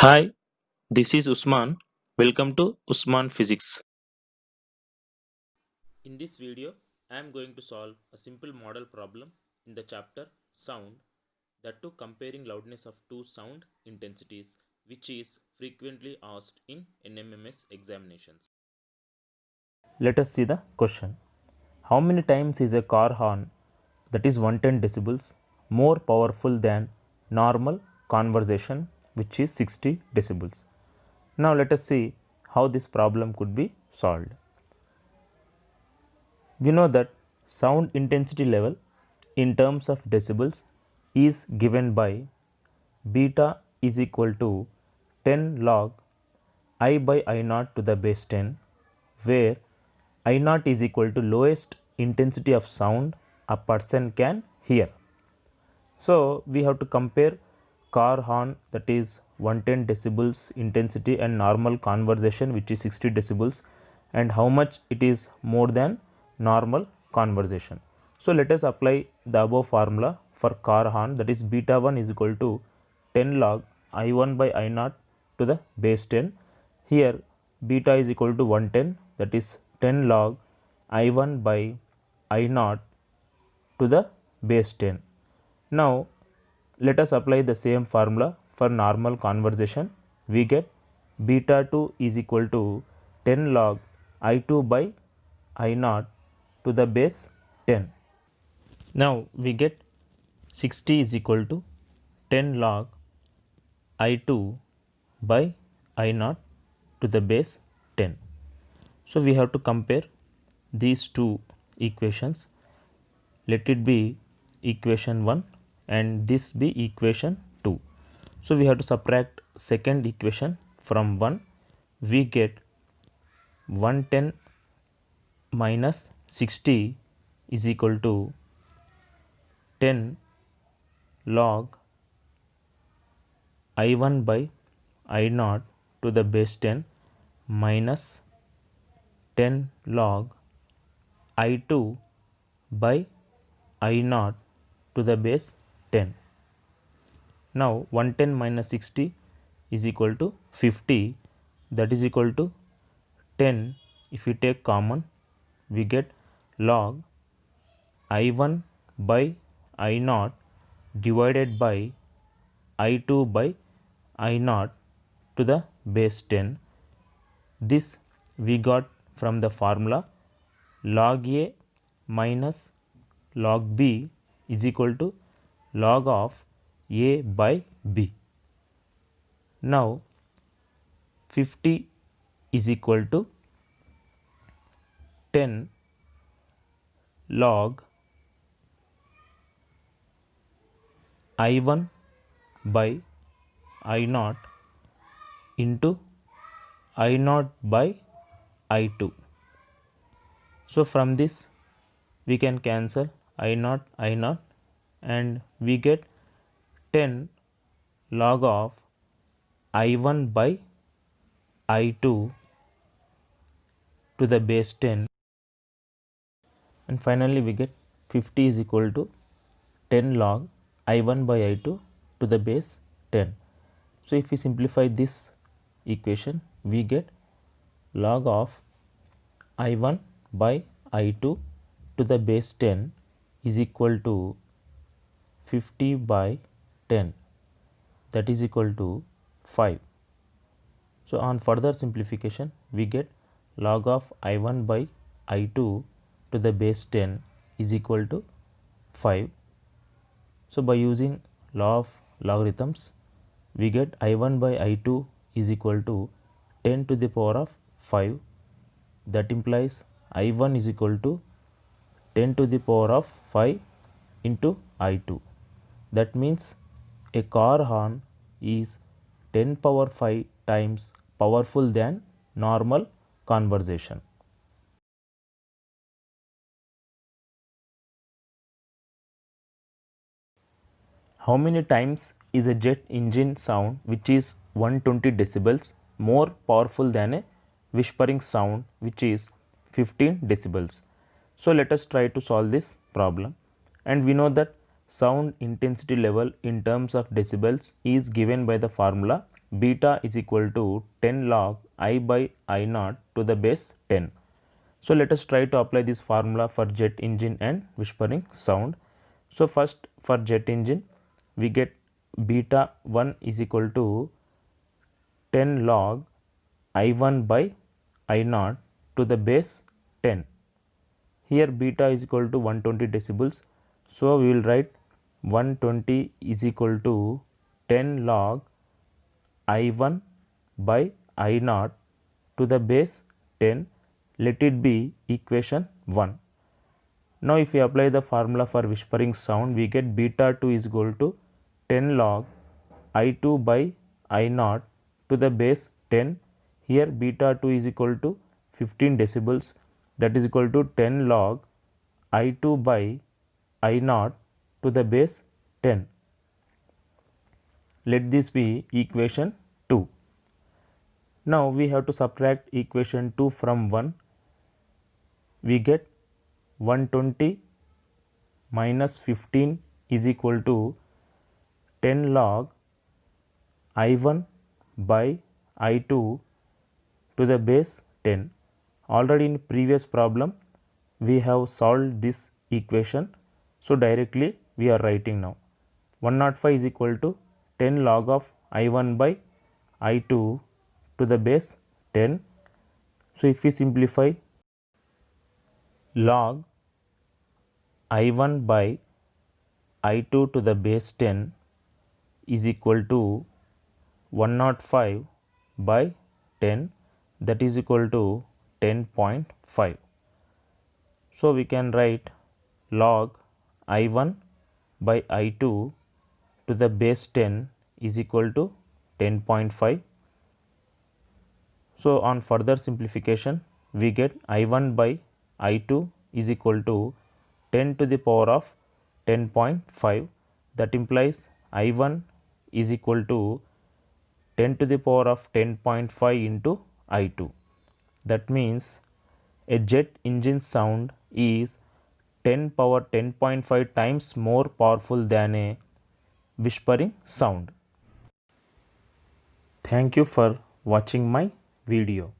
Hi, this is Usman. Welcome to Usman Physics. In this video, I am going to solve a simple model problem in the chapter Sound, that too comparing loudness of two sound intensities, which is frequently asked in NMMS examinations. Let us see the question. How many times is a car horn, that is 110 decibels, more powerful than normal conversation, which is 60 decibels? Now let us see how this problem could be solved. We know that sound intensity level in terms of decibels is given by beta is equal to 10 log I by I naught to the base 10, where I naught is equal to lowest intensity of sound a person can hear. So we have to compare car horn, that is 110 decibels intensity, and normal conversation, which is 60 decibels, and how much it is more than normal conversation. So let us apply the above formula for car horn, that is beta 1 is equal to 10 log I1 by I naught to the base 10. Here beta is equal to 110, that is 10 log I1 by I naught to the base 10. Now let us apply the same formula for normal conversation. We get beta 2 is equal to 10 log I2 by I naught to the base 10. Now we get 60 is equal to 10 log I2 by I naught to the base 10. So we have to compare these two equations. Let it be equation 1 and this be equation 2. So we have to subtract second equation from 1. We get 110 minus 60 is equal to 10 log I1 by I naught to the base 10 minus 10 log I2 by I naught to the base 10. Now 110 minus 60 is equal to 50, that is equal to 10. If we take common, we get log I1 by I naught divided by I2 by I naught to the base 10. This we got from the formula log A minus log B is equal to log of A by B. Now 50 is equal to 10 log I1 by I naught into I naught by I2. So from this we can cancel I naught and we get 10 log of I1 by I2 to the base 10, and finally we get 50 is equal to 10 log I1 by I2 to the base 10. So if we simplify this equation, we get log of I1 by I2 to the base 10 is equal to 50 by 10, that is equal to 5. So on further simplification, we get log of I1 by I2 to the base 10 is equal to 5. So by using law of logarithms, we get I1 by I2 is equal to 10 to the power of 5. That implies I1 is equal to 10 to the power of 5 into I2. That means a car horn is 10 power 5 times powerful than normal conversation. How many times is a jet engine sound, which is 120 decibels, more powerful than a whispering sound, which is 15 decibels? So let us try to solve this problem, and we know that sound intensity level in terms of decibels is given by the formula beta is equal to 10 log I by I naught to the base 10. So let us try to apply this formula for jet engine and whispering sound. So first for jet engine we get beta 1 is equal to 10 log I1 by I naught to the base 10. Here beta is equal to 120 decibels. So we will write 120 is equal to 10 log I1 by I naught to the base 10. Let it be equation 1. Now if we apply the formula for whispering sound, we get beta 2 is equal to 10 log I2 by I naught to the base 10. Here beta 2 is equal to 15 decibels, that is equal to 10 log I2 by I naught to the base 10. Let this be equation 2. Now we have to subtract equation 2 from 1. We get 120 minus 15 is equal to 10 log I1 by I2 to the base 10. Already in previous problem we have solved this equation. So directly we are writing now 105 is equal to 10 log of I1 by I2 to the base 10. So if we simplify, log I1 by I2 to the base 10 is equal to 105 by 10, that is equal to 10.5. So we can write log I1 by I2 to the base 10 is equal to 10.5. So on further simplification we get I1 by I2 is equal to 10 to the power of 10.5. That implies I1 is equal to 10 to the power of 10.5 into I2. That means a jet engine sound is 10 power 10.5 times more powerful than a whispering sound. Thank you for watching my video.